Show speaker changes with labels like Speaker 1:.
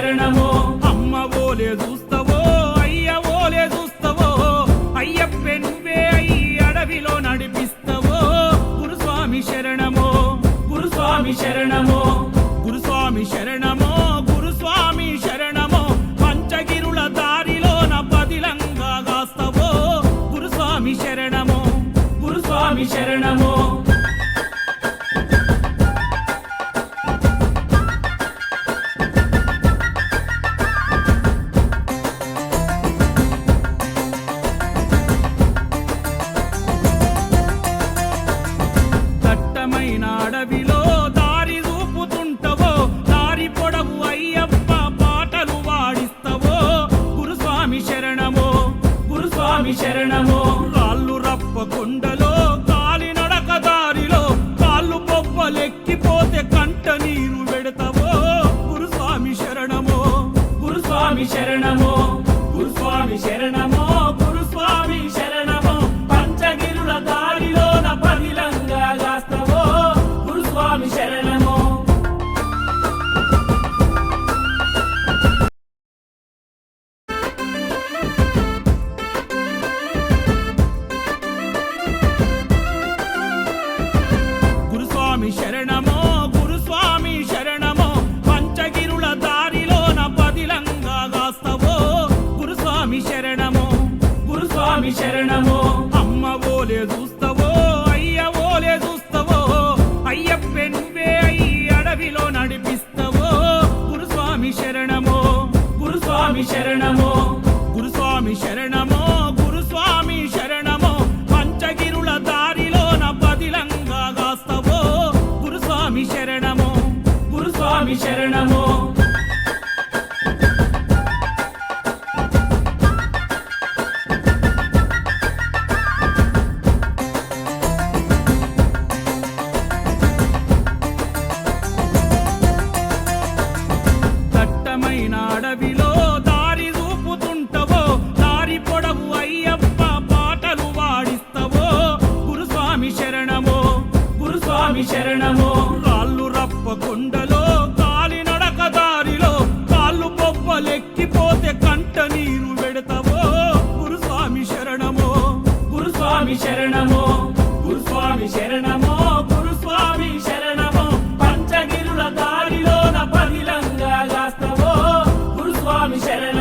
Speaker 1: శరణమో అమ్మ ఓలే చూస్తావో అయ్య ఓలే చూస్తావో అయ్యప్పే నువ్వే అయ్యి అడవిలో నడిపిస్తావో గురుస్వామి శరణమో గురుస్వామి శరణమో గురుస్వామి శరణమో గురుస్వామి శరణమో పంచగిరుల దారిలోన పదిలంగా గాస్తావో గురుస్వామి శరణమో గురుస్వామి శరణమో అడవిలో దారి చూపుతుంటవో దారి పొడవు అయ్యప్ప పాటలు వాడిస్తావో గురుస్వామి శరణమో గురుస్వామి శరణమో కాళ్ళు రప్ప కొండలో కాలి నడక దారిలో కాళ్ళు పొప్పలెక్కిపోతే కంట నీరు పెడతావో గురుస్వామి శరణమో గురుస్వామి శరణమో గురుస్వామి శరణమో గురుస్వామి శరణమో పంచగిరుల దారిలోన పదిలంగా గాస్తావో గురుస్వామి శరణమో గురుస్వామి శరణమో గురుస్వామి శరణమో పంచగిరుల దారిలోన పదిలంగా గాస్తావో గురుస్వామి శరణమో గురుస్వామి శరణమో అమ్మ ఓలే చూస్తావో అయ్య ఓలే చూస్తావో అయ్యప్పే నువ్వే అయ్యి అడవిలో నడిపిస్తావో గురుస్వామి శరణమో గురుస్వామి శరణమో గురుస్వామి శరణమో గురుస్వామి శరణమో పంచగిరుల దారిలోన పదిలంగా గాస్తావో గురుస్వామి శరణమో గురుస్వామి శరణమో అడవిలో దారి చూపుతుంటవో దారి పొడవు అయ్యప్ప పాటలు వాడిస్తావో గురుస్వామి శరణమో గురుస్వామి శరణమో కాళ్ళు రప్ప కొండలో కాలి నడక దారిలో కాళ్ళు పొప్పలెక్కిపోతే కంట నీరు పెడతావో గురుస్వామి శరణమో గురుస్వామి శరణమో గురుస్వామి శరణమో గురుస్వామి శరణమో పంచగిరుల దారిలోన పదిలంగా గాస్తావో గురుస్వామి శరణ